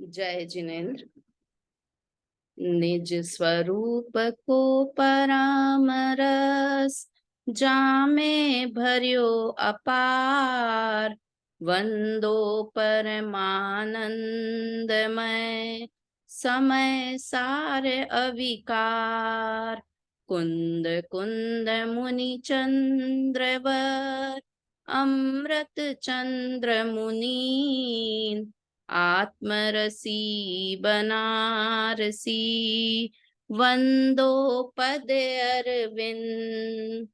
जय जिनेन्द्र। निज स्वरूप को परामरस जामे भर्यो अपार, वंदो परमानंदमय समय सारे अविकार। कुंद कुंद मुनि चंद्रवर अमृत चंद्र मुनीन, आत्मरसी बनारसी वंदो पद अरविंद।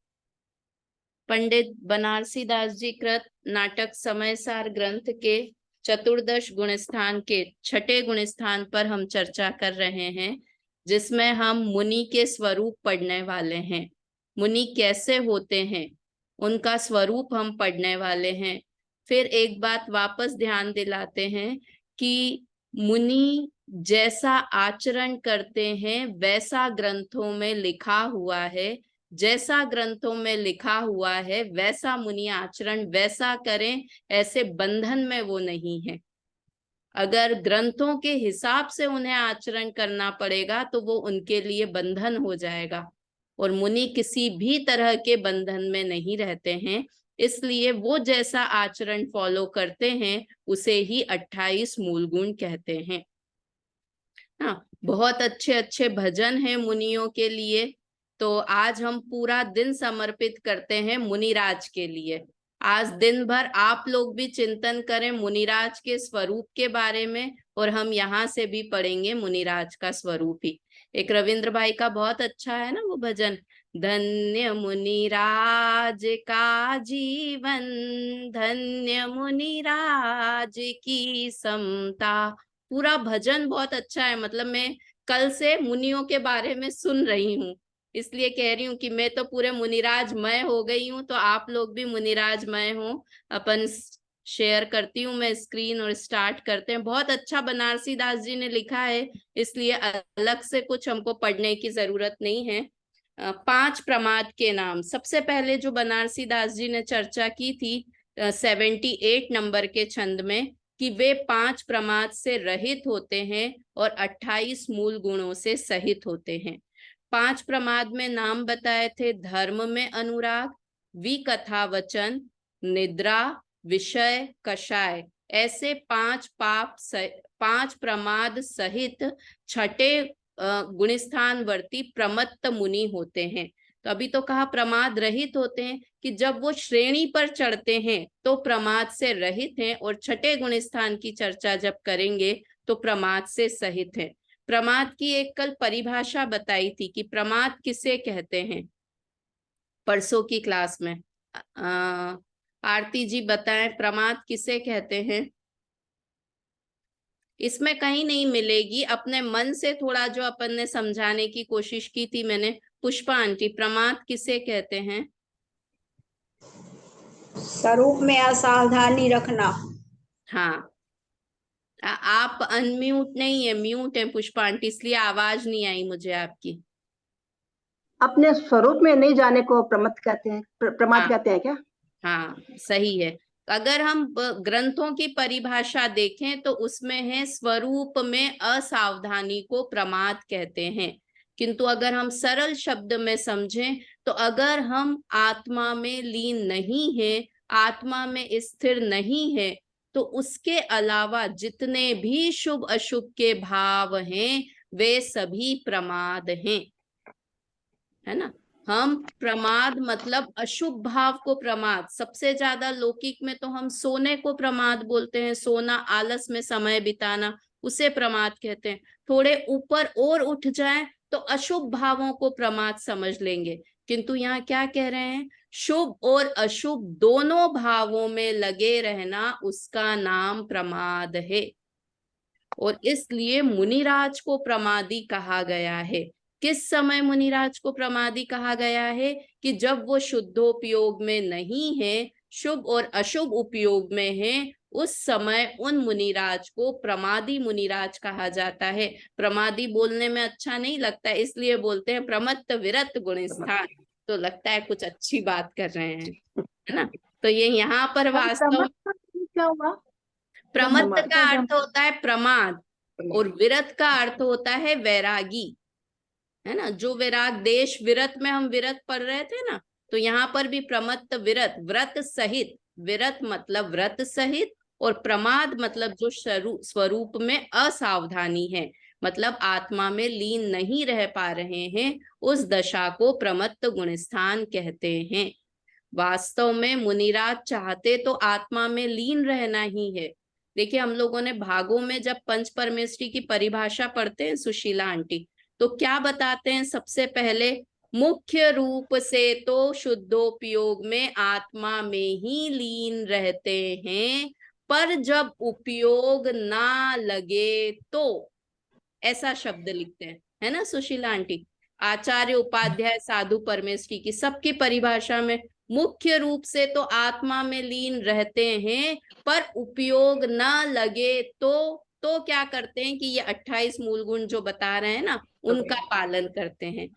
पंडित बनारसी दास जी कृत नाटक समय सार ग्रंथ के चतुर्दश गुणस्थान के छठे गुणस्थान पर हम चर्चा कर रहे हैं, जिसमें हम मुनि के स्वरूप पढ़ने वाले हैं। मुनि कैसे होते हैं, उनका स्वरूप हम पढ़ने वाले हैं। फिर एक बात वापस ध्यान दिलाते हैं कि मुनि जैसा आचरण करते हैं वैसा ग्रंथों में लिखा हुआ है, जैसा ग्रंथों में लिखा हुआ है वैसा मुनि आचरण वैसा करें, ऐसे बंधन में वो नहीं है। अगर ग्रंथों के हिसाब से उन्हें आचरण करना पड़ेगा तो वो उनके लिए बंधन हो जाएगा, और मुनि किसी भी तरह के बंधन में नहीं रहते हैं। इसलिए वो जैसा आचरण फॉलो करते हैं उसे ही 28 मूल गुण कहते हैं। हाँ, बहुत अच्छे अच्छे भजन हैं मुनियों के लिए। तो आज हम पूरा दिन समर्पित करते हैं मुनिराज के लिए। आज दिन भर आप लोग भी चिंतन करें मुनिराज के स्वरूप के बारे में, और हम यहाँ से भी पढ़ेंगे मुनिराज का स्वरूप ही। एक रविंद्र भाई का बहुत अच्छा है ना वो भजन, धन्य मुनिराज का जीवन, धन्य मुनिराज की समता। पूरा भजन बहुत अच्छा है। मतलब मैं कल से मुनियों के बारे में सुन रही हूँ, इसलिए कह रही हूँ कि मैं तो पूरे मुनिराजमय हो गई हूँ, तो आप लोग भी मुनिराजमय हो। अपन शेयर करती हूँ मैं स्क्रीन और स्टार्ट करते हैं। बहुत अच्छा बनारसी दास जी ने लिखा है, इसलिए अलग से कुछ हमको पढ़ने की जरूरत नहीं है। 5 प्रमाद के नाम सबसे पहले जो बनारसी दास जी ने चर्चा की थी 78 नंबर के छंद में, कि वे 5 प्रमाद से रहित होते हैं और 28 मूल गुणों से सहित होते हैं। 5 प्रमाद में नाम बताए थे, धर्म में अनुराग, विकथा वचन, निद्रा, विषय, कषाय। ऐसे 5 प्रमाद सहित छठे गुणस्थानवर्ती प्रमत्त मुनि होते हैं। तो अभी तो कहा प्रमाद रहित होते हैं, कि जब वो श्रेणी पर चढ़ते हैं तो प्रमाद से रहित हैं, और छठे गुण स्थान की चर्चा जब करेंगे तो प्रमाद से सहित हैं। प्रमाद की एक कल परिभाषा बताई थी कि प्रमाद किसे कहते हैं, परसों की क्लास में। आरती जी बताएं प्रमाद किसे कहते हैं। इसमें कहीं नहीं मिलेगी, अपने मन से थोड़ा जो अपन ने समझाने की कोशिश की थी मैंने। पुष्पा आंटी, प्रमाद किसे कहते हैं? स्वरूप में असावधानी रखना। हाँ, आप अनम्यूट नहीं है, म्यूट है पुष्पा आंटी, इसलिए आवाज नहीं आई मुझे आपकी। अपने स्वरूप में नहीं जाने को प्रमाद कहते हैं, प्रमाद हाँ कहते हैं क्या? हाँ, सही है। अगर हम ग्रंथों की परिभाषा देखें तो उसमें है स्वरूप में असावधानी को प्रमाद कहते हैं। किंतु अगर हम सरल शब्द में समझें तो अगर हम आत्मा में लीन नहीं है, आत्मा में स्थिर नहीं है, तो उसके अलावा जितने भी शुभ अशुभ के भाव हैं वे सभी प्रमाद हैं, है ना। हम प्रमाद मतलब अशुभ भाव को प्रमाद, सबसे ज्यादा लौकिक में तो हम सोने को प्रमाद बोलते हैं, सोना, आलस में समय बिताना, उसे प्रमाद कहते हैं। थोड़े ऊपर और उठ जाए तो अशुभ भावों को प्रमाद समझ लेंगे। किंतु यहाँ क्या कह रहे हैं, शुभ और अशुभ दोनों भावों में लगे रहना उसका नाम प्रमाद है, और इसलिए मुनिराज को प्रमादी कहा गया है। किस समय मुनिराज को प्रमादी कहा गया है, कि जब वो शुद्धोपयोग में नहीं है, शुभ और अशुभ उपयोग में है, उस समय उन मुनिराज को प्रमादी मुनिराज कहा जाता है। प्रमादी बोलने में अच्छा नहीं लगता, इसलिए बोलते हैं प्रमत्त विरत गुणस्थान, तो लगता है कुछ अच्छी बात कर रहे हैं, है ना। तो ये यहाँ पर वास्तव प्रमत्त क्या हुआ? प्रमत्त का अर्थ होता है प्रमाद और विरत का अर्थ होता है वैरागी, है ना। जो वैराग, देश विरत में हम विरत पढ़ रहे थे ना, तो यहाँ पर भी प्रमत्त विरत, व्रत सहित, विरत मतलब व्रत सहित, और प्रमाद मतलब जो स्वरूप में असावधानी है, मतलब आत्मा में लीन नहीं रह पा रहे हैं, उस दशा को प्रमत्त गुणस्थान कहते हैं। वास्तव में मुनिराज चाहते तो आत्मा में लीन रहना ही है। देखिए, हम लोगों ने भागों में जब पंच परमेष्टि की परिभाषा पढ़ते हैं सुशीला आंटी, तो क्या बताते हैं सबसे पहले, मुख्य रूप से तो शुद्धोपयोग में आत्मा में ही लीन रहते हैं, पर जब उपयोग ना लगे तो, ऐसा शब्द लिखते हैं, है ना सुशीला आंटी। आचार्य उपाध्याय साधु परमेष्टि की सबकी परिभाषा में मुख्य रूप से तो आत्मा में लीन रहते हैं, पर उपयोग न लगे तो क्या करते हैं कि ये 28 मूल गुण जो बता रहे हैं ना, उनका पालन करते हैं।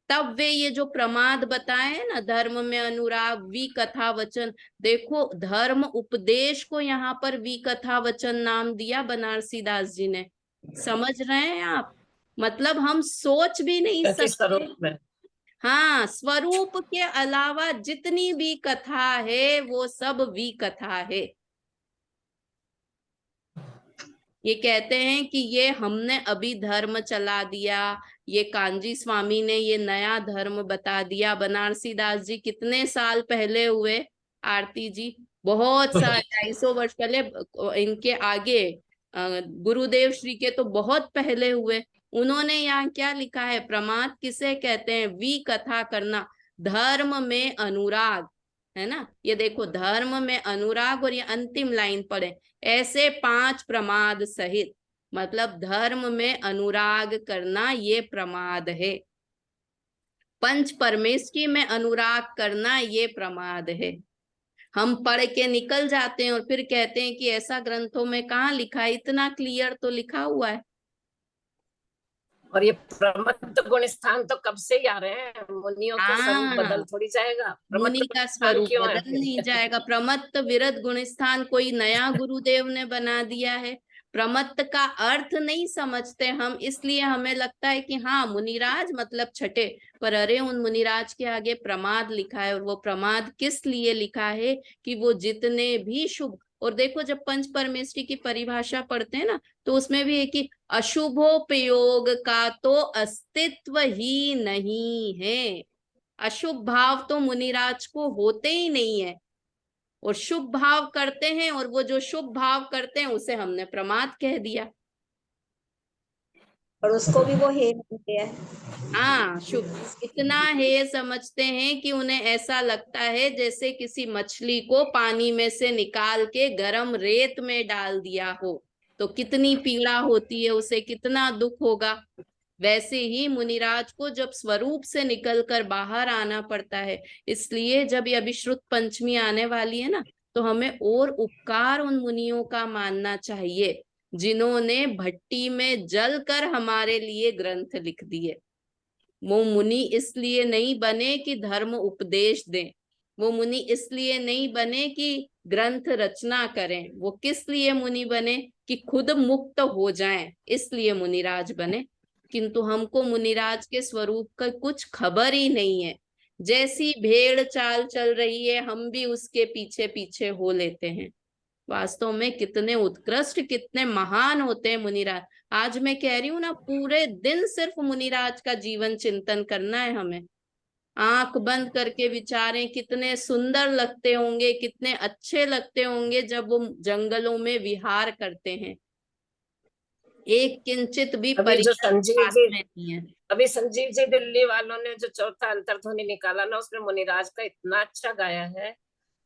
तब वे ये जो प्रमाद बताए हैं ना, धर्म में अनुराग, विकथा वचन, देखो धर्म उपदेश को यहाँ पर विकथा वचन नाम दिया बनारसी दास जी ने। समझ रहे हैं आप? मतलब हम सोच भी नहीं सकते। हाँ, स्वरूप के अलावा जितनी भी कथा है वो सब विकथा है। ये कहते हैं कि ये हमने अभी धर्म चला दिया, ये कांजी स्वामी ने ये नया धर्म बता दिया। बनारसी दास जी कितने साल पहले हुए आरती जी? बहुत साल, 250 वर्ष पहले। इनके आगे गुरुदेव श्री के तो बहुत पहले हुए। उन्होंने यहाँ क्या लिखा है, प्रमाद किसे कहते हैं? विकथा करना, धर्म में अनुराग, है ना। ये देखो, धर्म में अनुराग, और ये अंतिम लाइन पढ़े, ऐसे 5 प्रमाद सहित, मतलब धर्म में अनुराग करना ये प्रमाद है। पंच परमेष्टि में अनुराग करना ये प्रमाद है। हम पढ़ के निकल जाते हैं और फिर कहते हैं कि ऐसा ग्रंथों में कहाँ लिखा है। इतना क्लियर तो लिखा हुआ है। और ये प्रमत्त गुण स्थान तो कब से ही आ रहे हैं, मुनियों का स्वरूप बदल थोड़ी जाएगा। मुनि का स्वरूप बदल नहीं जाएगा। प्रमत्त विरत गुण स्थान कोई नया गुरुदेव ने बना दिया है। प्रमत्त का अर्थ नहीं समझते हम, इसलिए हमें लगता है कि हाँ मुनिराज मतलब छठे, पर अरे उन मुनिराज के आगे प्रमाद लिखा है। और वो प्रमाद किस लिए लिखा है कि वो जितने भी शुभ, और देखो जब पंच परमेष्टि की परिभाषा पढ़ते हैं ना, तो उसमें भी है कि अशुभोपयोग का तो अस्तित्व ही नहीं है। अशुभ भाव तो मुनिराज को होते ही नहीं है, और शुभ भाव करते हैं, और वो जो शुभ भाव करते हैं उसे हमने प्रमाद कह दिया। और उसको भी वो हे मानते हैं। हाँ, शुभ इतना है समझते हैं कि उन्हें ऐसा लगता है जैसे किसी मछली को पानी में से निकाल के गरम रेत में डाल दिया हो, तो कितनी पीड़ा होती है उसे, कितना दुख होगा। वैसे ही मुनिराज को जब स्वरूप से निकलकर बाहर आना पड़ता है। इसलिए जब ये अभिश्रुत पंचमी आने वाली है ना, तो हमें और उपकार उन मुनियों का मानना चाहिए जिन्होंने भट्टी में जलकर हमारे लिए ग्रंथ लिख दिए। वो मुनि इसलिए नहीं बने कि धर्म उपदेश दें, वो मुनि इसलिए नहीं बने कि ग्रंथ रचना करें, वो किस लिए मुनि बने कि खुद मुक्त हो जाएं, इसलिए मुनिराज बने। किंतु हमको मुनिराज के स्वरूप का कुछ खबर ही नहीं है। जैसी भेड़ चाल चल रही है हम भी उसके पीछे पीछे हो लेते हैं। वास्तव में कितने उत्कृष्ट, कितने महान होते हैं मुनिराज। आज मैं कह रही हूँ ना, पूरे दिन सिर्फ मुनिराज का जीवन चिंतन करना है हमें। आंख बंद करके विचारें, कितने सुंदर लगते होंगे, कितने अच्छे लगते होंगे जब वो जंगलों में विहार करते हैं। एक किंचित भी अभी जो संजीव जी, नहीं है। अभी संजीव जी दिल्ली वालों ने जो चौथा अंतर्ध्वनि निकाला ना, उसमें मुनिराज का इतना अच्छा गाया है।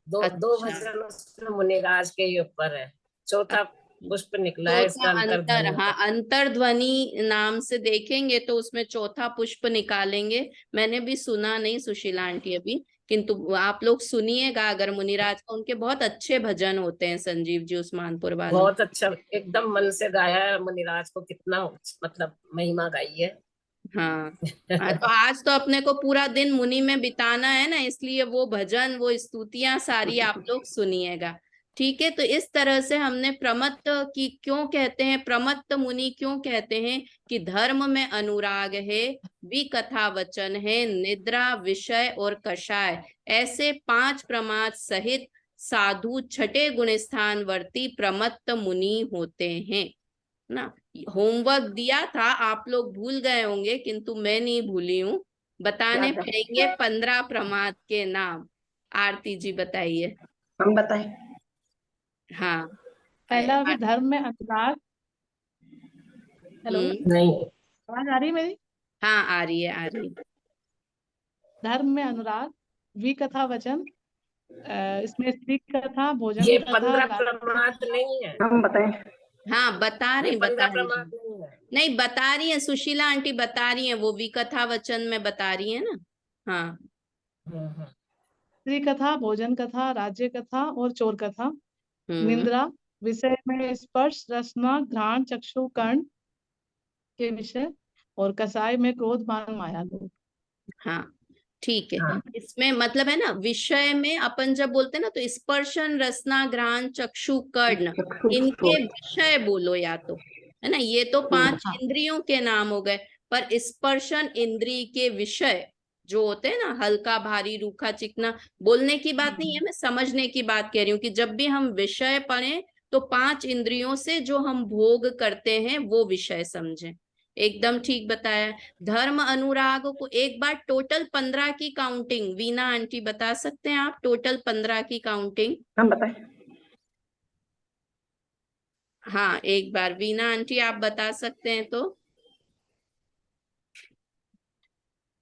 दो भजन उसमें मुनिराज के ही ऊपर है। चौथा पुष्प निकला है इसका अंतर्ध्वनि। हाँ, अंतर्ध्वनि नाम से देखेंगे तो उसमें चौथा पुष्प निकालेंगे। मैंने भी सुना नहीं सुशीला आंटी अभी, किंतु आप लोग सुनिएगा अगर मुनिराज का। उनके बहुत अच्छे भजन होते हैं संजीव जी उस्मानपुर वाले। बहुत अच्छा, एकदम मन से गाया है मुनिराज को, कितना मतलब महिमा गाई है। हाँ, तो आज तो अपने को पूरा दिन मुनि में बिताना है ना, इसलिए वो भजन, वो स्तुतियां सारी आप लोग सुनिएगा। ठीक है, तो इस तरह से हमने प्रमत्त की क्यों कहते हैं, प्रमत्त मुनि क्यों कहते हैं कि धर्म में अनुराग है, विकथा वचन है, निद्रा, विषय और कषाय, ऐसे 5 प्रमाद सहित साधु छठे गुण स्थान वर्ती प्रमत्त मुनि होते हैं ना। होमवर्क दिया था, आप लोग भूल गए होंगे, किंतु मैं नहीं भूली हूँ। बताने याद है। पड़ेंगे 15 प्रमाद के नाम। आरती जी बताइए। हम बताएं। हाँ। पहला अभी धर्म में अनुराग। हेलो, नहीं, आवाज आ रही है मेरी? हाँ आ रही है, आ रही है। धर्म में अनुराग, विकथा वचन, इसमें स्त्री कथा, भोजन ये कथा, 15 प्रमाद नहीं है, हम बताएं। हाँ बता ये रही 15 हैं। प्रमाद नहीं है। नहीं बता रही है, सुशीला आंटी बता रही है, वो विकथा वचन में बता रही है ना। हाँ। हम्म। स्त्री कथा, भोजन कथा, राज्य कथा और चोर कथा। हम्म। निंद्रा, विषय में स्पर्श, रसना, घ्राण, चक्षु, कर्ण के विषय, और कसाय में क्रोध, मान, माया, लोभ। हाँ ठीक है। हाँ। इसमें मतलब है ना, विषय में अपन जब बोलते हैं ना, तो स्पर्शन, रसना, घ्राण, चक्षु, कर्ण, इनके विषय बोलो या तो, है ना। ये तो 5 इंद्रियों के नाम हो गए, पर स्पर्शन इंद्रिय के विषय जो होते हैं ना, हल्का, भारी, रूखा, चिकना, बोलने की बात नहीं है, मैं समझने की बात कह रही हूँ कि जब भी हम विषय पढ़ें तो 5 इंद्रियों से जो हम भोग करते हैं वो विषय समझें। एकदम ठीक बताया। धर्म अनुराग को एक बार टोटल 15 की काउंटिंग, वीना आंटी बता सकते हैं आप, टोटल 15 की काउंटिंग? हम बताएं। हाँ एक बार वीना आंटी आप बता सकते हैं तो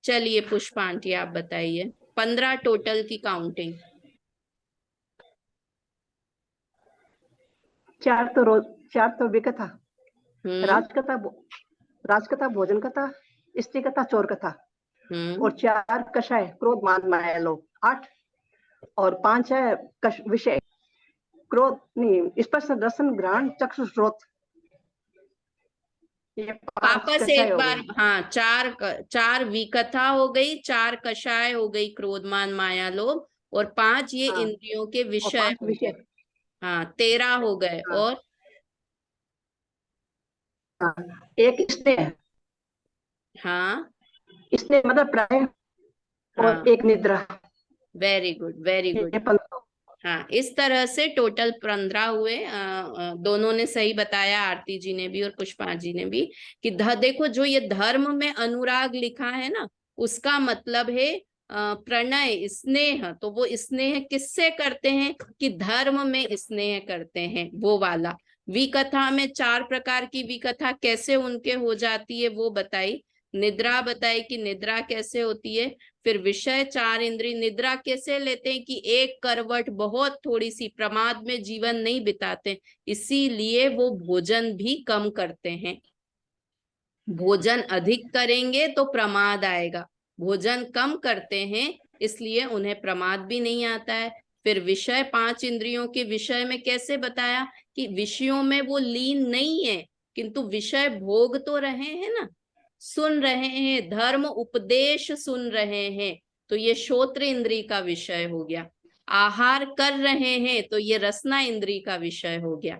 चलिए, पुष्पा आंटी आप बताइए 15 टोटल की काउंटिंग। 4 तो विकथा, हम्म। राजकथा, भोजन कथा, स्त्री कथा, चोर कथा, और 4 कषाय, क्रोध, मान, माया, लोभ। 8 और 5 है विषय, क्रोध नहीं, स्पर्श, रसन, घ्राण, चक्षु, श्रोत। ये 5 वापस कषाय एक हो बार, गए। हाँ, 4 विकथा हो गई, 4 कषाय हो गई, क्रोध, मान, माया, लोभ, और 5 ये हाँ, इंद्रियों के और विषय 5 हो गए। विषय। हाँ 13 हो गए। हाँ, और हाँ, एक स्नेह, हाँ। स्नेह मतलब प्राय, और हाँ एक निद्रा। Very good, very good. ये 15। हाँ इस तरह से टोटल 15 हुए। दोनों ने सही बताया, आरती जी ने भी और पुष्पा जी ने भी, कि देखो जो ये धर्म में अनुराग लिखा है ना, उसका मतलब है प्रणय, स्नेह। तो वो स्नेह किससे करते हैं कि धर्म में स्नेह करते हैं, वो वाला। विकथा में 4 प्रकार की विकथा कैसे उनके हो जाती है वो बताई। निद्रा बताई कि निद्रा कैसे होती है। फिर विषय 4 इंद्रिय, निद्रा कैसे लेते हैं कि एक करवट, बहुत थोड़ी सी, प्रमाद में जीवन नहीं बिताते, इसीलिए वो भोजन भी कम करते हैं। भोजन अधिक करेंगे तो प्रमाद आएगा, भोजन कम करते हैं इसलिए उन्हें प्रमाद भी नहीं आता है। फिर विषय, 5 इंद्रियों के विषय में कैसे बताया कि विषयों में वो लीन नहीं है, किंतु विषय भोग तो रहे हैं ना, सुन रहे हैं, धर्म उपदेश सुन रहे हैं, तो ये श्रोत्र इंद्रिय का विषय हो गया। आहार कर रहे हैं तो ये रसना इंद्रिय का विषय हो गया,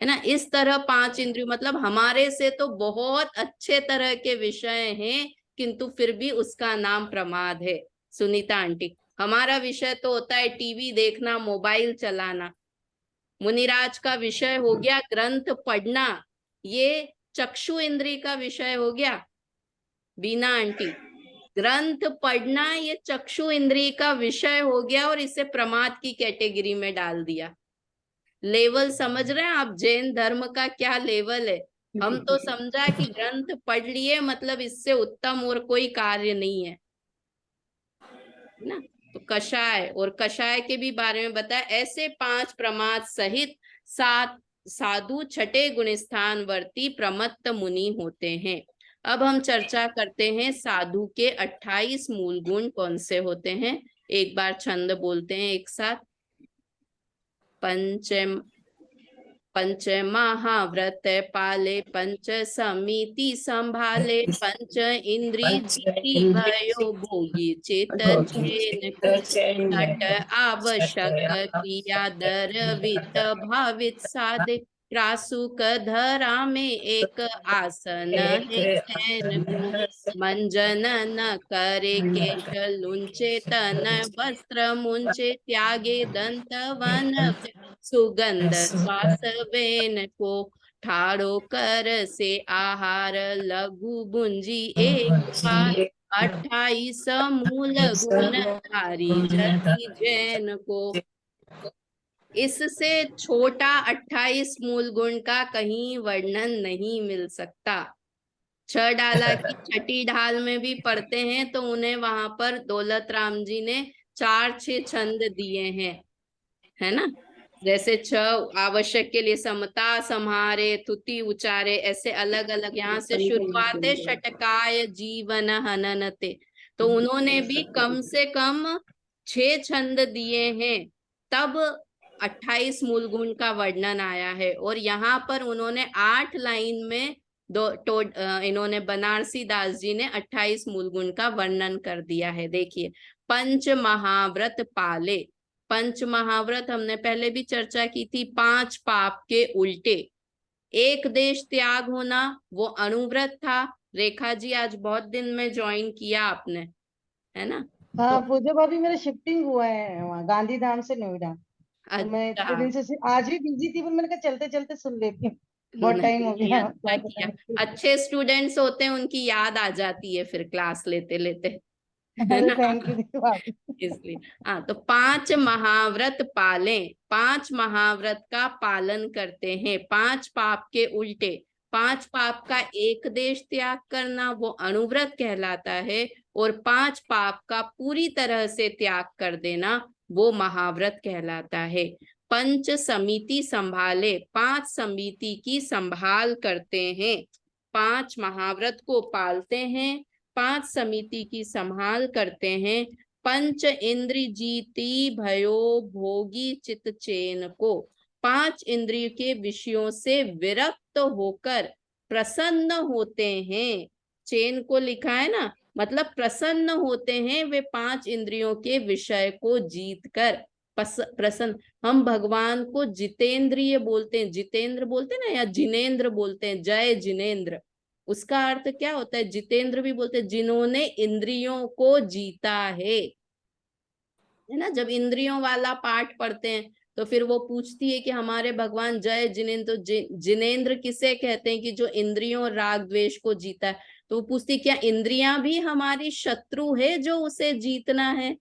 है ना। इस तरह 5 इंद्रिय, मतलब हमारे से तो बहुत अच्छे तरह के विषय हैं, किंतु फिर भी उसका नाम प्रमाद है। सुनीता आंटी, हमारा विषय तो होता है टीवी देखना, मोबाइल चलाना। मुनिराज का विषय हो गया ग्रंथ पढ़ना, ये चक्षु इंद्रिय का विषय हो गया। बीना आंटी, ग्रंथ पढ़ना ये चक्षु इंद्रिय का विषय हो गया, और इसे प्रमाद की कैटेगरी में डाल दिया। लेवल समझ रहे हैं आप, जैन धर्म का क्या लेवल है। हम तो समझा कि ग्रंथ पढ़ लिए मतलब इससे उत्तम और कोई कार्य नहीं है ना। तो कषाय, और कषाय के भी बारे में बताया। ऐसे 5 प्रमाद सहित 7 साधु छठे गुण स्थान वर्ती प्रमत्त मुनि होते हैं। अब हम चर्चा करते हैं साधु के 28 मूल गुण कौन से होते हैं। एक बार छंद बोलते हैं एक साथ। पंचम पंच महाव्रत पाले, पंच समिति संभाले, पंच इंद्री जीती भयो भोगी चित चैन को, छठ आवश्यक क्रिया दरवित भावित साधे, क्रासुक धरा में एक आसन है चैन को, मंजन न करे केश लुंचे, तन वस्त्र मुंचे, त्यागे दंत वन सुगंध श्वास वेन को, ठाड़ो कर से आहार लघु भुंजी एक बार, 28 मूल गुण धारी जति जैन को। इससे छोटा 28 मूल गुण का कहीं वर्णन नहीं मिल सकता। 6 डाला की छठी ढाल में भी पढ़ते हैं तो उन्हें वहां पर दौलत राम जी ने 4-6 छंद दिए हैं, है ना। जैसे 6 आवश्यक के लिए समता सम्हारे, तुति उचारे, ऐसे अलग अलग। यहाँ से शुरुआत है षटकाय जीवन हननते, तो उन्होंने भी कम से कम 6 छंद दिए हैं, तब 28 मूल गुण का वर्णन आया है। और यहाँ पर उन्होंने 8 लाइन में इन्होंने बनारसी दास जी ने 28 मूल गुण का वर्णन कर दिया है। देखिए, पंच महाव्रत पाले। पंच महाव्रत हमने पहले भी चर्चा की थी, 5 पाप के उल्टे। एक देश त्याग होना वो अनुव्रत था। रेखा जी आज बहुत दिन में ज्वाइन किया आपने, है ना। हाँ पूजा भाभी, मेरा शिफ्टिंग हुआ है वहाँ गांधीधाम से नोएडा, तो मैं अच्छा, इतने दिन से आज भी बिजी थी, पर मैंने कहा चलते चलते सुन लेती हूँ, बहुत टाइम हो गया। अच्छा किया। अच्छे स्टूडेंट्स होते हैं, उनकी याद आ जाती है फिर क्लास लेते लेते, है अरे ना। थैंक यू भाभी। इसलिए हाँ, तो 5 महाव्रत पालें, 5 महाव्रत का पालन करते हैं, 5 पाप के उल्टे। 5 पाप का एक देश त्याग करना वो अनुव्रत कहलाता है, और 5 पाप का पूरी तरह से त्याग कर देना वो महाव्रत कहलाता है। पंच समिति संभाले, 5 समिति की संभाल करते हैं, 5 महाव्रत को पालते हैं, 5 समिति की संभाल करते हैं। पंच इंद्री जीती भयो भोगी चित चैन को, 5 इंद्रिय के विषयों से विरक्त होकर प्रसन्न होते हैं। चैन को लिखा है ना, मतलब प्रसन्न होते हैं वे 5 इंद्रियों के विषय को जीत कर। प्रसन्न, हम भगवान को जितेंद्रिय बोलते हैं, जितेंद्र बोलते हैं ना, या जिनेन्द्र बोलते हैं, जय जिनेन्द्र। उसका अर्थ क्या होता है? जितेंद्र भी बोलते हैं जिन्होंने इंद्रियों को जीता है ना। जब इंद्रियों वाला पाठ पढ़ते हैं तो फिर वो पूछती है कि हमारे भगवान जय जिनेन्द्र, तो जिनेन्द्र किसे कहते हैं कि जो इंद्रियों राग द्वेष को जीता है। तो वो पूछती क्या इंद्रियां भी हमारी शत्रु है जो उसे जीतना है?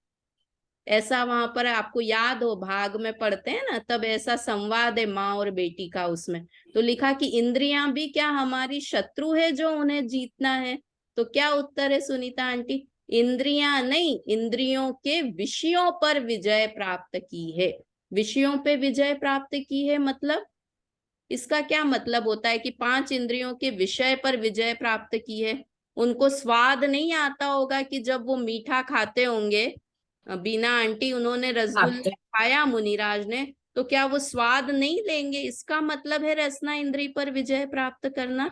ऐसा वहां पर आपको याद हो, भाग में पढ़ते हैं ना, तब ऐसा संवाद है माँ और बेटी का, उसमें तो लिखा कि इंद्रियां भी क्या हमारी शत्रु है जो उन्हें जीतना है? तो क्या उत्तर है सुनीता आंटी? इंद्रियां नहीं, इंद्रियों के विषयों पर विजय प्राप्त की है। विषयों पे विजय प्राप्त की है मतलब इसका क्या मतलब होता है कि 5 इंद्रियों के विषय पर विजय प्राप्त की है। उनको स्वाद नहीं आता होगा कि जब वो मीठा खाते होंगे, बीना आंटी उन्होंने रसगुल्ला खाया मुनिराज ने, तो क्या वो स्वाद नहीं लेंगे? इसका मतलब है रसना इंद्री पर विजय प्राप्त करना। नहीं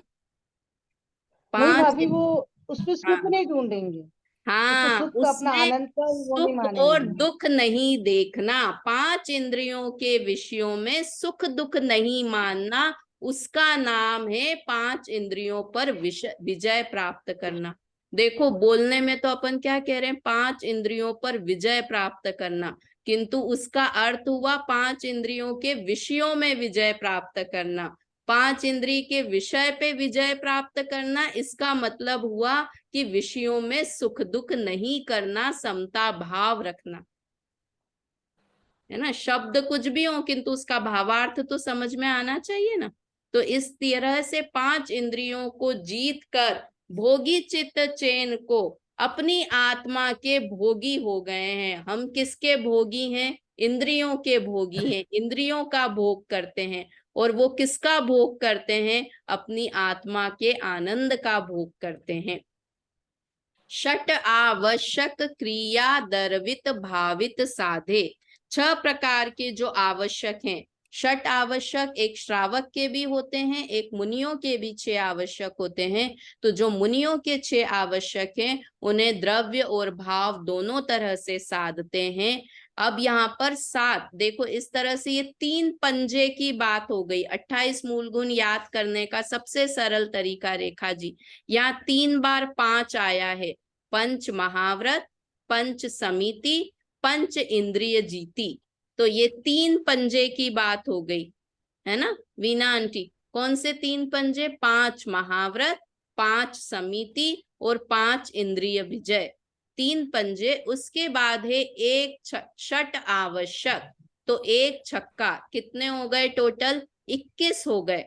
5 भाभी, वो उसमें सुख हाँ, नहीं ढूंढेंगे, हाँ, सुख का अपना उसमें आनंद का वो नहीं सुख और मानेंगे। दुख नहीं देखना, 5 इंद्रियों के विषयों में सुख दुख नहीं मानना, उसका नाम है 5 इंद्रियों पर विजय प्राप्त करना। देखो, बोलने में तो अपन क्या कह रहे हैं, 5 इंद्रियों पर विजय प्राप्त करना, किंतु उसका अर्थ हुआ 5 इंद्रियों के विषयों में विजय प्राप्त करना। 5 इंद्रिय के विषय पे विजय प्राप्त करना, इसका मतलब हुआ कि विषयों में सुख दुख नहीं करना, समता भाव रखना, है ना। शब्द कुछ भी हो किंतु उसका भावार्थ तो समझ में आना चाहिए ना। तो इस तरह से 5 इंद्रियों को जीत कर भोगी चित्त चैन को अपनी आत्मा के भोगी हो गए हैं। हम किसके भोगी हैं? इंद्रियों के भोगी हैं, इंद्रियों का भोग करते हैं। और वो किसका भोग करते हैं? अपनी आत्मा के आनंद का भोग करते हैं। षट आवश्यक क्रिया दर्वित भावित साधे, 6 प्रकार के जो आवश्यक हैं, षट आवश्यक एक श्रावक के भी होते हैं, एक मुनियों के भी 6 आवश्यक होते हैं। तो जो मुनियों के 6 आवश्यक हैं उन्हें द्रव्य और भाव दोनों तरह से साधते हैं। अब यहाँ पर 7 देखो, इस तरह से ये 3 पंजे की बात हो गई। 28 मूल गुण याद करने का सबसे सरल तरीका रेखा जी, यहाँ 3 बार 5 आया है। पंच महाव्रत, पंच समिति, पंच इंद्रिय जीती। तो ये 3 पंजे की बात हो गई है ना वीना आंटी। कौन से 3 पंजे? 5 महाव्रत, 5 समिति और 5 इंद्रिय विजय, 3 पंजे। उसके बाद है एक षट आवश्यक, तो एक छक्का, कितने हो गए टोटल? 21 हो गए।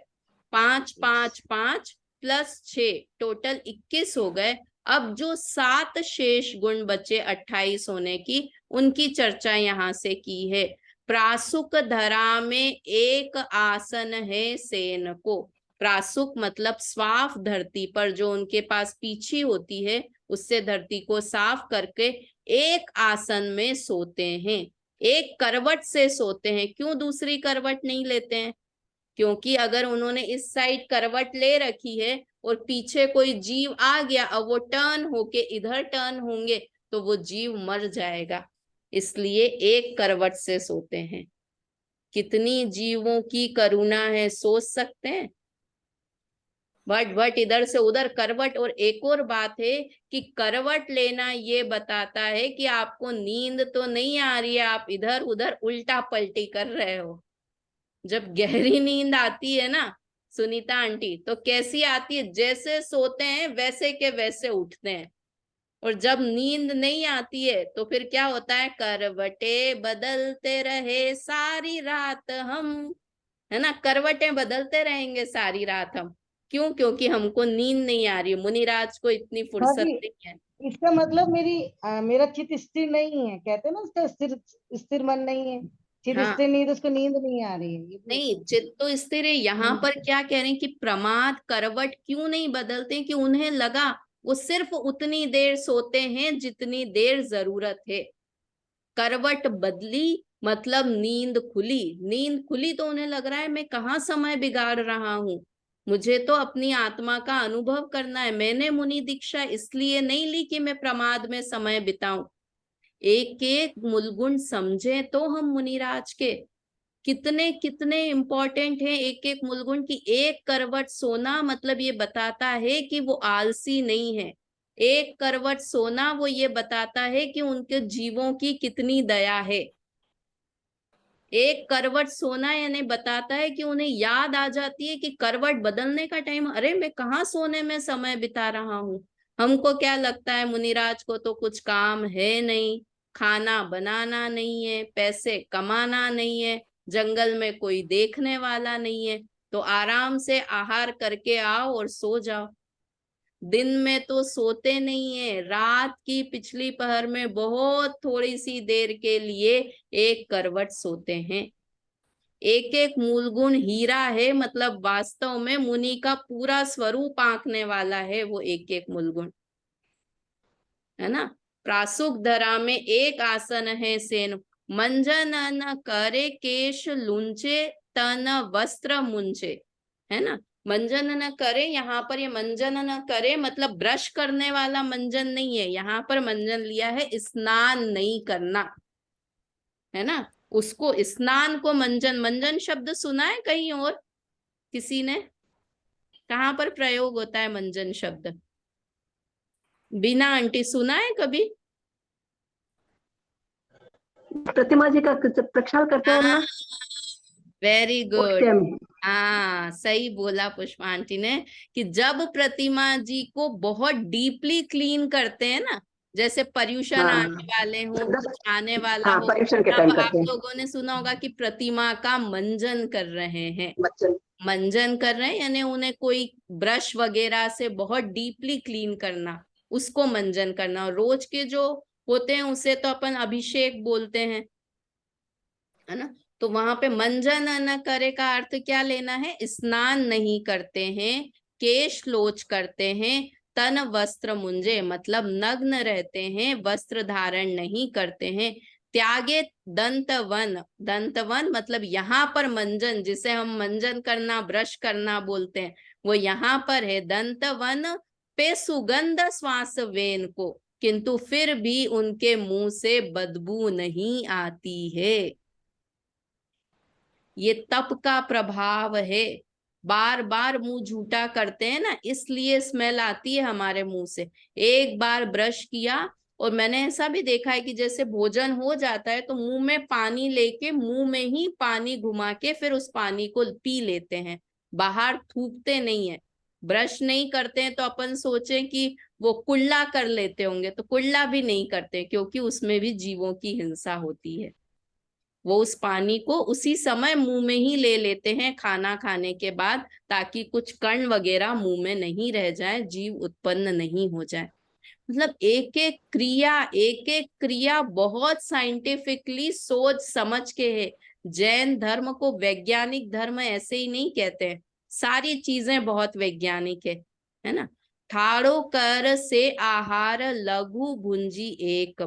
5 5 5 प्लस 6 टोटल 21 हो गए। अब जो 7 शेष गुण बचे 28 होने की, उनकी चर्चा यहाँ से की है। प्रासुक धरा में एक आसन है सेन को। प्रासुक मतलब स्वाफ धरती पर जो उनके पास पीछी होती है, उससे धरती को साफ करके एक आसन में सोते हैं, एक करवट से सोते हैं। क्यों दूसरी करवट नहीं लेते हैं? क्योंकि अगर उन्होंने इस साइड करवट ले रखी है और पीछे कोई जीव आ गया, अब वो टर्न होके इधर टर्न होंगे तो वो जीव मर जाएगा, इसलिए एक करवट से सोते हैं। कितनी जीवों की करुणा है, सोच सकते हैं। बट इधर से उधर करवट। और एक और बात है कि करवट लेना ये बताता है कि आपको नींद तो नहीं आ रही है, आप इधर उधर उल्टा पलटी कर रहे हो। जब गहरी नींद आती है ना सुनीता आंटी, तो कैसी आती है? जैसे सोते हैं वैसे के वैसे उठते हैं। और जब नींद नहीं आती है तो फिर क्या होता है? करवटे बदलते रहे सारी रात हम, है ना, करवटें बदलते रहेंगे सारी रात हम। क्यों? क्योंकि हमको नींद नहीं आ रही है। मुनिराज को इतनी फुर्सत नहीं है। इसका मतलब मेरा चित्त स्थिर नहीं है, कहते हैं ना, उसका स्थिर मन नहीं है, चित्त हाँ। स्थिर नहीं, तो उसको नींद नहीं आ रही है। नहीं, चित्त तो स्थिर है। यहाँ पर क्या कह रहे हैं कि प्रमाद करवट क्यों नहीं बदलते? कि उन्हें लगा वो सिर्फ उतनी देर सोते हैं जितनी देर जरूरत है। करवट बदली मतलब नींद खुली। नींद खुली तो उन्हें लग रहा है मैं कहाँ समय बिगाड़ रहा हूँ, मुझे तो अपनी आत्मा का अनुभव करना है। मैंने मुनि दीक्षा इसलिए नहीं ली कि मैं प्रमाद में समय बिताऊं। एक एक मूलगुण समझे तो हम मुनिराज के कितने कितने इंपॉर्टेंट है एक एक मूलगुण की। एक करवट सोना मतलब ये बताता है कि वो आलसी नहीं है। एक करवट सोना वो ये बताता है कि उनके जीवों की कितनी दया है। एक करवट सोना यानी बताता है कि उन्हें याद आ जाती है कि करवट बदलने का टाइम, अरे मैं कहाँ सोने में समय बिता रहा हूँ। हमको क्या लगता है मुनिराज को तो कुछ काम है नहीं, खाना बनाना नहीं है, पैसे कमाना नहीं है, जंगल में कोई देखने वाला नहीं है, तो आराम से आहार करके आओ और सो जाओ। दिन में तो सोते नहीं है, रात की पिछली पहर में बहुत थोड़ी सी देर के लिए एक करवट सोते हैं। एक एक मूलगुण हीरा है, मतलब वास्तव में मुनि का पूरा स्वरूप आंकने वाला है वो एक एक मूलगुण, है ना। प्रासुक धरा में एक आसन है सेन, मंजन न करे केश लुंचे तन वस्त्र मुंचे, है ना। मंजन न करे, यहाँ पर ये मंजन न करे मतलब ब्रश करने वाला मंजन नहीं है, यहाँ पर मंजन लिया है स्नान नहीं करना, है ना। उसको स्नान को मंजन, मंजन शब्द सुना है कहीं और किसी ने? कहाँ पर प्रयोग होता है मंजन शब्द? बिना आंटी सुना है कभी? प्रतिमा जी का प्रक्षाल करते हैं ना, वेरी उठ गुड। के हम। हाँ सही बोला पुष्पा आंटी ने कि जब प्रतिमा जी को बहुत डीपली क्लीन करते हैं ना, जैसे पर्यूषण हाँ, आने वाले हो, कुछ आने वाला हाँ, हो, पर्यूषण के तब टाइम आप करते हैं लोगों ने सुना होगा कि प्रतिमा का मंजन कर रहे हैं। बच्चन। मंजन कर रहे हैं यानी उन्हें कोई ब्रश वगैरह से बहुत डीपली क्लीन करना, उसको मंजन करना। और रोज के जो होते हैं उसे तो अपन अभिषेक बोलते हैं, है ना। तो वहां पे मंजन न करे का अर्थ क्या लेना है? स्नान नहीं करते हैं, केश लोच करते हैं, तन वस्त्र मुंजे मतलब नग्न रहते हैं, वस्त्र धारण नहीं करते हैं, त्यागे दंतवन, दंतवन मतलब यहाँ पर मंजन, जिसे हम मंजन करना, ब्रश करना बोलते हैं, वो यहाँ पर है। दंतवन पे सुगंध श्वास वेन को, किंतु फिर भी उनके मुंह से बदबू नहीं आती है। ये तप का प्रभाव है। बार बार मुंह झूठा करते हैं ना, इसलिए स्मेल आती है हमारे मुंह से। एक बार ब्रश किया, और मैंने ऐसा भी देखा है कि जैसे भोजन हो जाता है तो मुंह में पानी लेके मुंह में ही पानी घुमा के फिर उस पानी को पी लेते हैं, बाहर थूकते नहीं है। ब्रश नहीं करते हैं तो अपन सोचें कि वो कुल्ला कर लेते होंगे, तो कुल्ला भी नहीं करते, क्योंकि उसमें भी जीवों की हिंसा होती है। वो उस पानी को उसी समय मुंह में ही ले लेते हैं खाना खाने के बाद, ताकि कुछ कण वगैरह मुंह में नहीं रह जाए, जीव उत्पन्न नहीं हो जाए। मतलब एक एक क्रिया बहुत साइंटिफिकली सोच समझ के है। जैन धर्म को वैज्ञानिक धर्म ऐसे ही नहीं कहते हैं, सारी चीजें बहुत वैज्ञानिक है ना। ठाड़ो कर से आहार लघु भुंजी एक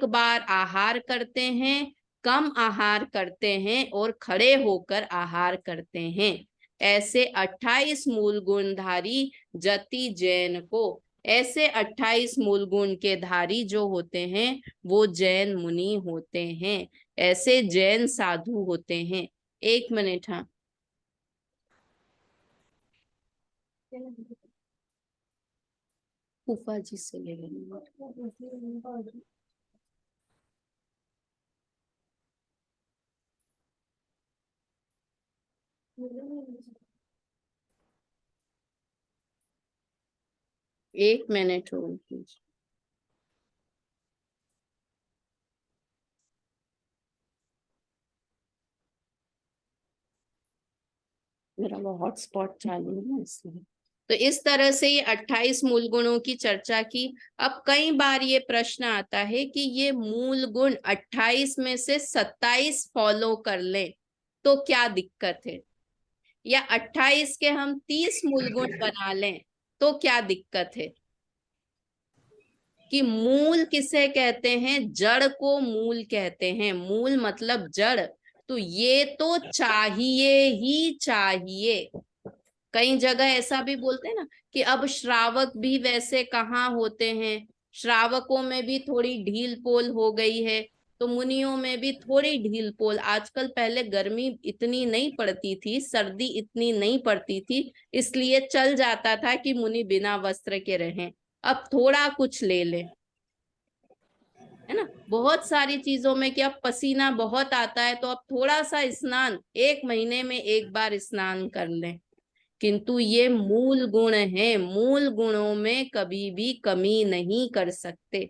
बार आहार करते हैं, कम आहार करते हैं और खड़े होकर आहार करते हैं। ऐसे 28 मूल गुणधारी जति जैन को, ऐसे 28 मूल गुण के धारी जो होते हैं वो जैन मुनि होते हैं, ऐसे जैन साधु होते हैं। 1 मिनट। हाँ, फूफा जी से ले लेंगे। एक मिनट हो प्लीज। मेरा वो हॉटस्पॉट चालू है ना, इसलिए। तो इस तरह से ये 28 मूल गुणों की चर्चा की। अब कई बार ये प्रश्न आता है कि ये मूल गुण 28 में से 27 फॉलो कर लें तो क्या दिक्कत है, या 28 के हम 30 मूल गुण बना लें तो क्या दिक्कत है। कि मूल किसे कहते हैं, जड़ को मूल कहते हैं। मूल मतलब जड़, तो ये तो चाहिए ही चाहिए। कई जगह ऐसा भी बोलते हैं ना कि अब श्रावक भी वैसे कहाँ होते हैं, श्रावकों में भी थोड़ी ढील पोल हो गई है, तो मुनियों में भी थोड़ी ढील पोल। आजकल, पहले गर्मी इतनी नहीं पड़ती थी, सर्दी इतनी नहीं पड़ती थी, इसलिए चल जाता था कि मुनि बिना वस्त्र के रहें। अब थोड़ा कुछ ले लें, है ना। बहुत सारी चीजों में कि अब पसीना बहुत आता है तो अब थोड़ा सा स्नान, 1 महीने में 1 बार स्नान कर लें। किंतु ये मूल गुण है, मूल गुणों में कभी भी कमी नहीं कर सकते,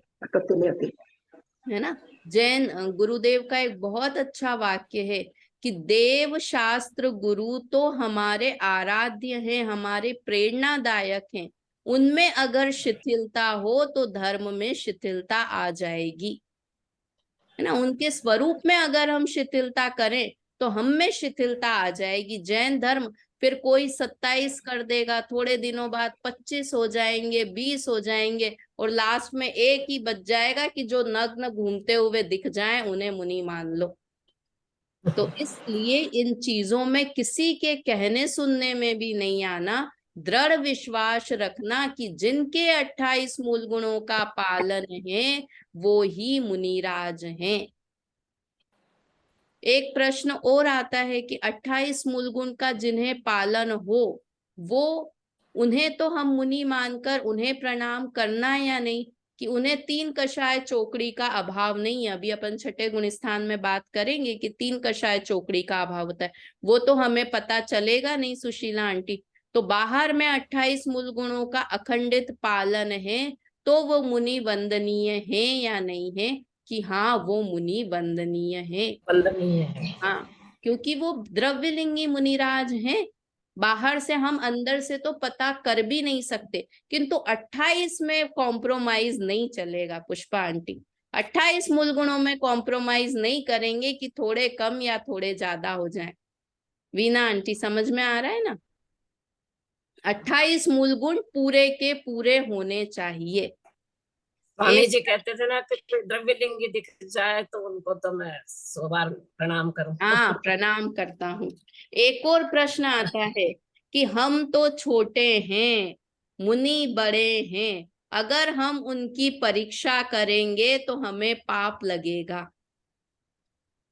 है ना। जैन गुरुदेव का एक बहुत अच्छा वाक्य है कि देव शास्त्र गुरु तो हमारे आराध्य हैं, हमारे प्रेरणादायक हैं, उनमें अगर शिथिलता हो तो धर्म में शिथिलता आ जाएगी, है ना। उनके स्वरूप में अगर हम शिथिलता करें तो हम में शिथिलता आ जाएगी। जैन धर्म फिर कोई 27 कर देगा, थोड़े दिनों बाद 25 हो जाएंगे, 20 हो जाएंगे, और लास्ट में एक ही बच जाएगा कि जो नग्न घूमते हुए दिख जाएं उन्हें मुनि मान लो। तो इसलिए इन चीजों में किसी के कहने सुनने में भी नहीं आना, दृढ़ विश्वास रखना कि जिनके 28 मूल गुणों का पालन है वो ही मुनिराज हैं। एक प्रश्न और आता है कि 28 मूल गुण का जिन्हें पालन हो वो, उन्हें तो हम मुनि मानकर उन्हें प्रणाम करना या नहीं, कि उन्हें 3 कषाय चौकड़ी का अभाव नहीं है। अभी अपन 6ठे गुण स्थान में बात करेंगे कि 3 कषाय चौकड़ी का अभाव होता है, वो तो हमें पता चलेगा नहीं सुशीला आंटी। तो बाहर में 28 मूल गुणों का अखंडित पालन है तो वो मुनि वंदनीय है या नहीं है, कि हाँ वो मुनि वंदनीय है। वंदनीय है। हाँ, क्योंकि वो द्रव्यलिंगी मुनिराज हैं। बाहर से हम अंदर से तो पता कर भी नहीं सकते, किंतु 28 में कॉम्प्रोमाइज नहीं चलेगा पुष्पा आंटी। 28 मूल गुणों में कॉम्प्रोमाइज नहीं करेंगे कि थोड़े कम या थोड़े ज्यादा हो जाए। वीना आंटी समझ में आ रहा है ना। 28 मूल गुण पूरे के पूरे होने चाहिए। स्वामी जी कहते थे ना कि कोई द्रव्यलिंगी दिख जाए तो उनको तो मैं 100 बार प्रणाम करूं। हाँ, प्रणाम करता हूँ। एक और प्रश्न आता है कि हम तो छोटे हैं, मुनि बड़े हैं, अगर हम उनकी परीक्षा करेंगे तो हमें पाप लगेगा।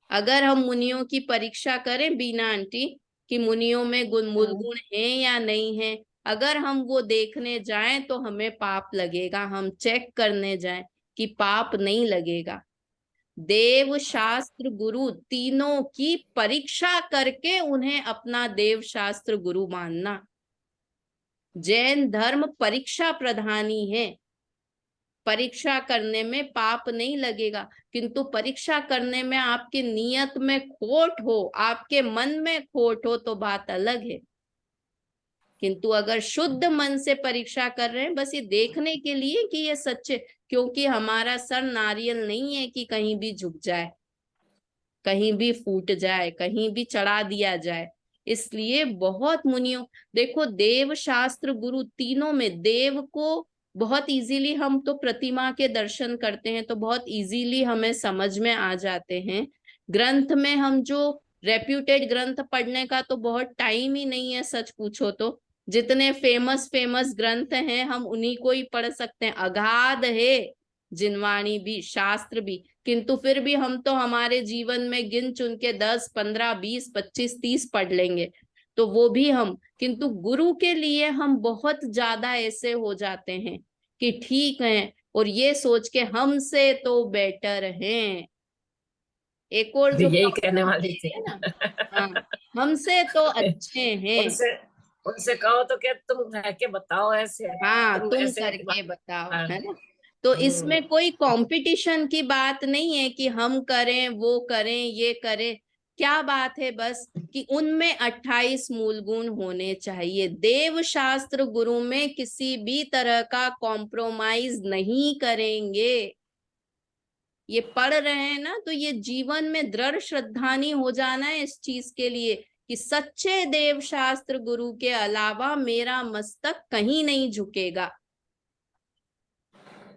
अगर हम मुनियों की परीक्षा करें बीना आंटी कि मुनियों में मूल गुण है या नहीं है, अगर हम वो देखने जाएं तो हमें पाप लगेगा। हम चेक करने जाएं कि पाप नहीं लगेगा। देव शास्त्र गुरु तीनों की परीक्षा करके उन्हें अपना देव शास्त्र गुरु मानना। जैन धर्म परीक्षा प्रधानी है। परीक्षा करने में पाप नहीं लगेगा, किंतु परीक्षा करने में आपकी नियत में खोट हो, आपके मन में खोट हो तो बात अलग है। किंतु अगर शुद्ध मन से परीक्षा कर रहे हैं बस ये देखने के लिए कि ये सच्चे, क्योंकि हमारा सर नारियल नहीं है कि कहीं भी झुक जाए, कहीं भी फूट जाए, कहीं भी चढ़ा दिया जाए। इसलिए बहुत मुनियों, देखो देव शास्त्र गुरु तीनों में देव को बहुत इजीली, हम तो प्रतिमा के दर्शन करते हैं तो बहुत इजीली हमें समझ में आ जाते हैं। ग्रंथ में हम जो रेप्यूटेड ग्रंथ पढ़ने का तो बहुत टाइम ही नहीं है, सच पूछो तो जितने फेमस फेमस ग्रंथ हैं हम उन्हीं को ही पढ़ सकते हैं। अगाध है जिनवाणी भी, शास्त्र भी, किंतु फिर भी हम तो हमारे जीवन में गिन चुन के 10, 15, 20, 25, 30 पढ़ लेंगे, तो वो भी हम, किंतु गुरु के लिए हम बहुत ज्यादा ऐसे हो जाते हैं कि ठीक है और ये सोच के हमसे तो बेटर हैं। एक और जो यही कहने वाली थी है ना, हाँ, हमसे तो अच्छे हैं। उनसे उनसे कहो तो क्या तुम रह के बताओ ऐसे, हाँ, तुम तुम ऐसे करके बताओ, हाँ, है ना। तो इसमें कोई कंपटीशन की बात नहीं है कि हम करें, वो करें, ये करें। क्या बात है बस कि उनमें 28 मूल गुण होने चाहिए। देव शास्त्र गुरु में किसी भी तरह का कॉम्प्रोमाइज नहीं करेंगे। ये पढ़ रहे हैं ना तो ये जीवन में दृढ़ श्रद्धानी हो जाना है इस चीज के लिए कि सच्चे देव शास्त्र गुरु के अलावा मेरा मस्तक कहीं नहीं झुकेगा।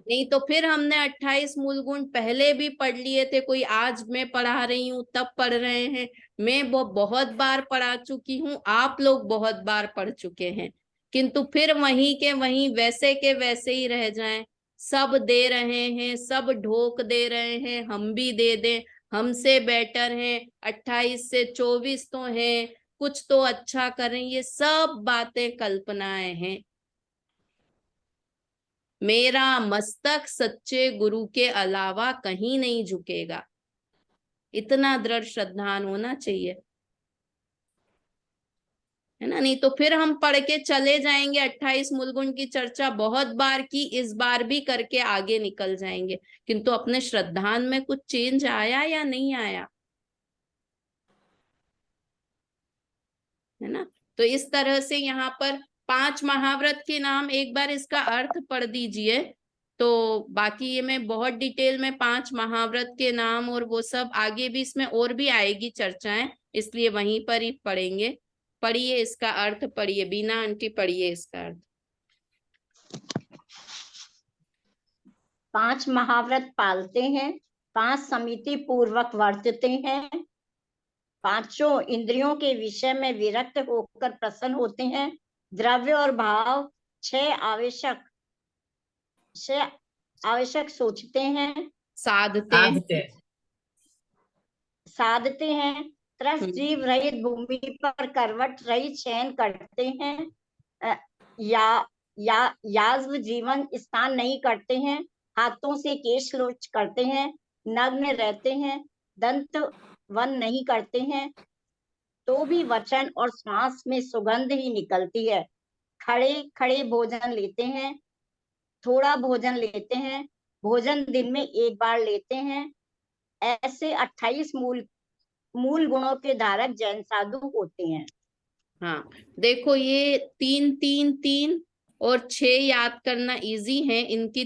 नहीं तो फिर हमने 28 मूल गुण पहले भी पढ़ लिए थे, कोई आज मैं पढ़ा रही हूँ तब पढ़ रहे हैं, मैं वो बहुत बार पढ़ा चुकी हूँ, आप लोग बहुत बार पढ़ चुके हैं, किंतु फिर वहीं के वहीं वैसे के वैसे ही रह जाएं। सब दे रहे हैं, सब ढोक दे रहे हैं, हम भी दे दें, हमसे बेटर है, 28 से 24 तो हैं, कुछ तो अच्छा करें, ये सब बातें कल्पनाएं हैं। मेरा मस्तक सच्चे गुरु के अलावा कहीं नहीं झुकेगा, इतना दृढ़ श्रद्धान होना चाहिए, है ना। नहीं तो फिर हम पढ़ के चले जाएंगे, 28 मूलगुण की चर्चा बहुत बार की, इस बार भी करके आगे निकल जाएंगे, किंतु अपने श्रद्धान में कुछ चेंज आया या नहीं आया, है ना। तो इस तरह से यहाँ पर 5 महाव्रत के नाम, एक बार इसका अर्थ पढ़ दीजिए, तो बाकी ये मैं बहुत डिटेल में 5 महाव्रत के नाम और वो सब आगे भी इसमें और भी आएगी चर्चाएं, इसलिए वहीं पर ही पढ़ेंगे। पढ़िए इसका अर्थ, पढ़िए बीना आंटी, पढ़िए इसका अर्थ। 5 महाव्रत पालते हैं, 5 समिति पूर्वक वर्तते हैं, 5 इंद्रियों के विषय में विरक्त होकर प्रसन्न होते हैं, द्रव्य और भाव 6 आवश्यक सोचते हैं, साधते हैं, त्रस्त जीव रहित भूमि पर करवट रहित शयन करते हैं, याज्व जीवन स्नान नहीं करते हैं, हाथों से केश लोच करते हैं, नग्न रहते हैं, दंत वन नहीं करते हैं, तो भी वचन और श्वास में सुगंध ही निकलती है, खड़े खड़े भोजन लेते हैं, थोड़ा भोजन लेते हैं, भोजन दिन में एक बार लेते हैं। ऐसे 28 मूल गुणों के धारक जैन साधु होते हैं। हाँ, देखो ये 3 3 3 और 6 याद करना इजी है, इनकी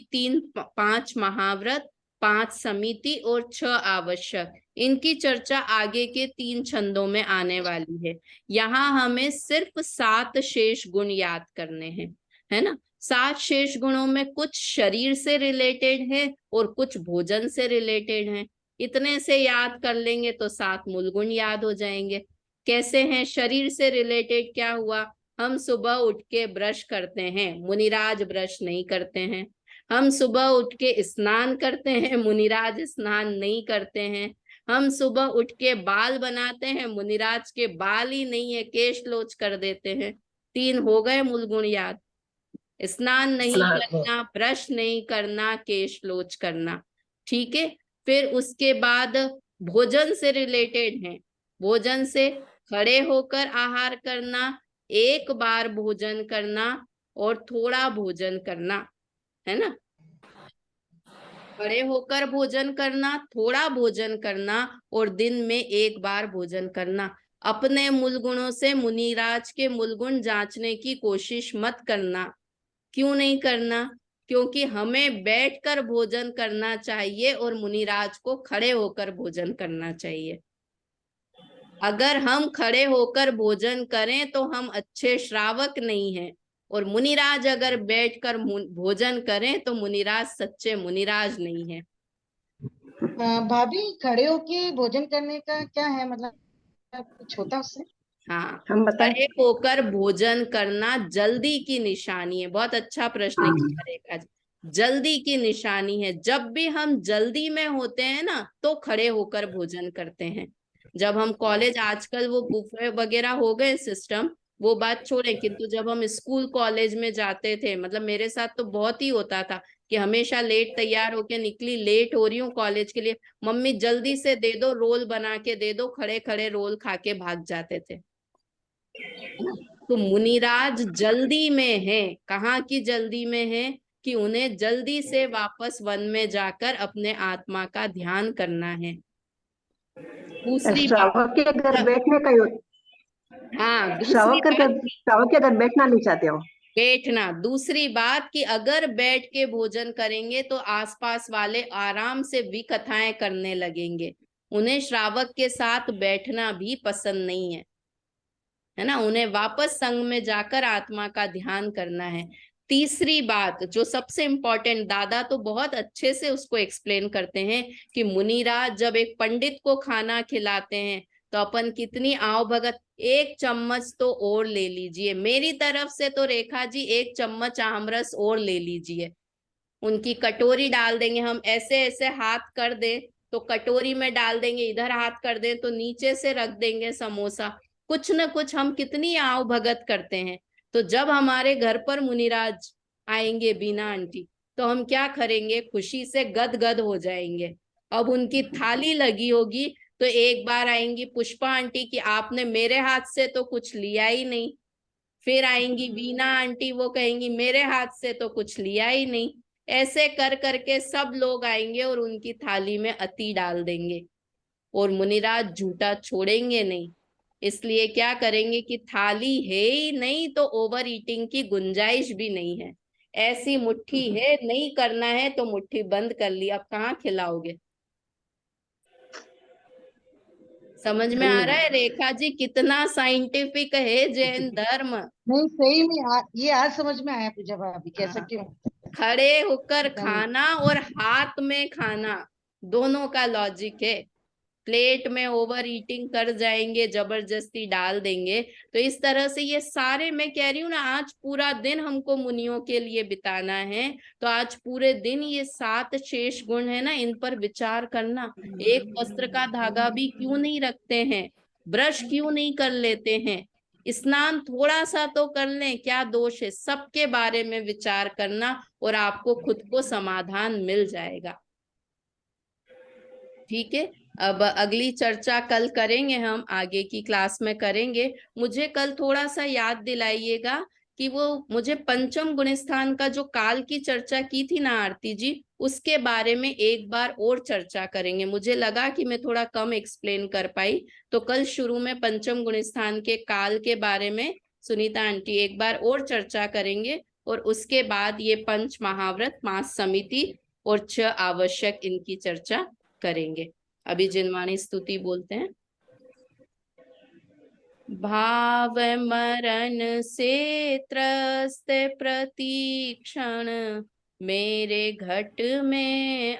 5 महाव्रत, 5 समिति और 6 आवश्यक, इनकी चर्चा आगे के 3 छंदों में आने वाली है। यहाँ हमें सिर्फ 7 शेष गुण याद करने हैं, है ना। 7 शेष गुणों में कुछ शरीर से रिलेटेड है और कुछ भोजन से रिलेटेड है। इतने से याद कर लेंगे तो 7 मूल गुण याद हो जाएंगे। कैसे हैं? शरीर से रिलेटेड क्या हुआ? हम सुबह उठ के ब्रश करते हैं, मुनिराज ब्रश नहीं करते हैं। हम सुबह उठ के स्नान करते हैं, मुनिराज स्नान नहीं करते हैं। हम सुबह उठ के बाल बनाते हैं, मुनिराज के बाल ही नहीं है, केश लोच कर देते हैं। 3 हो गए मूल गुण याद। स्नान नहीं करना, ब्रश नहीं करना, केश लोच करना। ठीक है। फिर उसके बाद भोजन से रिलेटेड है। भोजन से खड़े होकर आहार करना, एक बार भोजन करना और थोड़ा भोजन करना, है ना। खड़े होकर भोजन करना, थोड़ा भोजन करना और दिन में एक बार भोजन करना। अपने मूल गुणों से मुनिराज के मूल गुण जांचने की कोशिश मत करना। क्यों नहीं करना? क्योंकि हमें बैठकर भोजन करना चाहिए और मुनिराज को खड़े होकर भोजन करना चाहिए। अगर हम खड़े होकर भोजन करें तो हम अच्छे श्रावक नहीं हैं, और मुनिराज अगर बैठकर भोजन करें तो मुनिराज सच्चे मुनिराज नहीं है। भाभी, खड़े होके भोजन करने का क्या है मतलब, कुछ होता उससे? हाँ, हम बताएं। खड़े होकर भोजन करना जल्दी की निशानी है। बहुत अच्छा प्रश्न किया रेखा जी। जल्दी की निशानी है। जब भी हम जल्दी में होते हैं ना तो खड़े होकर भोजन करते हैं। जब हम कॉलेज, आजकल वो बुफे वगैरह हो गए सिस्टम, वो बात छोड़े, किंतु जब हम स्कूल कॉलेज में जाते थे, मतलब मेरे साथ तो बहुत ही होता था कि हमेशा लेट तैयार होके निकली, लेट हो रही हूँ कॉलेज के लिए, मम्मी जल्दी से दे दो, रोल बना के दे दो, खड़े खड़े रोल खा के भाग जाते थे। तो मुनिराज जल्दी में है। कहाँ की जल्दी में है? कि उन्हें जल्दी से वापस वन में जाकर अपने आत्मा का ध्यान करना है। दूसरी बात, श्रावक के अगर बैठने का हाँ दूसरी बात, श्रावक के अगर बैठना नहीं चाहते हो, बैठना। दूसरी बात कि अगर बैठ के भोजन करेंगे तो आसपास वाले आराम से विकथाएं करने लगेंगे। उन्हें श्रावक के साथ बैठना भी पसंद नहीं है ना। उन्हें वापस संग में जाकर आत्मा का ध्यान करना है। तीसरी बात जो सबसे इंपॉर्टेंट, दादा तो बहुत अच्छे से उसको एक्सप्लेन करते हैं कि मुनिराज जब एक पंडित को खाना खिलाते हैं तो अपन कितनी आओ भगत, 1 चम्मच तो और ले लीजिए, मेरी तरफ से तो रेखा जी 1 चम्मच आमरस और ले लीजिए। उनकी कटोरी डाल देंगे हम, ऐसे ऐसे हाथ कर दे तो कटोरी में डाल देंगे, इधर हाथ कर दे तो नीचे से रख देंगे समोसा। कुछ न कुछ हम कितनी आओ भगत करते हैं। तो जब हमारे घर पर मुनिराज आएंगे बीना आंटी, तो हम क्या करेंगे? खुशी से गदगद हो जाएंगे। अब उनकी थाली लगी होगी तो एक बार आएंगी पुष्पा आंटी कि आपने मेरे हाथ से तो कुछ लिया ही नहीं। फिर आएंगी वीना आंटी, वो कहेंगी मेरे हाथ से तो कुछ लिया ही नहीं। ऐसे कर करके सब लोग आएंगे और उनकी थाली में अति डाल देंगे, और मुनिराज झूठा छोड़ेंगे नहीं। इसलिए क्या करेंगे कि थाली है ही नहीं तो ओवर ईटिंग की गुंजाइश भी नहीं है। ऐसी मुट्ठी है, नहीं करना है तो मुट्ठी बंद कर ली, अब कहाँ खिलाओगे? समझ में आ रहा है रेखा जी कितना साइंटिफिक है जैन धर्म? नहीं, सही में ये आज समझ में आया पूजा भाभी, कैसा क्यों। खड़े होकर एकदम। खाना और हाथ में खाना, दोनों का लॉजिक है। प्लेट में ओवर ईटिंग कर जाएंगे, जबरदस्ती डाल देंगे। तो इस तरह से ये सारे, मैं कह रही हूँ ना, आज पूरा दिन हमको मुनियों के लिए बिताना है, तो आज पूरे दिन ये 7 शेष गुण है ना, इन पर विचार करना। एक वस्त्र का धागा भी क्यों नहीं रखते हैं? ब्रश क्यों नहीं कर लेते हैं? स्नान थोड़ा सा तो कर लें, क्या दोष है? सबके बारे में विचार करना और आपको खुद को समाधान मिल जाएगा। ठीक है। अब अगली चर्चा कल करेंगे, हम आगे की क्लास में करेंगे। मुझे कल थोड़ा सा याद दिलाइएगा कि वो मुझे पंचम गुण स्थान का जो काल की चर्चा की थी ना आरती जी, उसके बारे में एक बार और चर्चा करेंगे। मुझे लगा कि मैं थोड़ा कम एक्सप्लेन कर पाई, तो कल शुरू में पंचम गुण स्थान के काल के बारे में सुनीता आंटी एक बार और चर्चा करेंगे, और उसके बाद ये पंच महाव्रत, मास समिति और 6 आवश्यक, इनकी चर्चा करेंगे। अभी जिनवाणी स्तुति बोलते हैं। भाव मरण से त्रस्त प्रतीक्षण मेरे घट में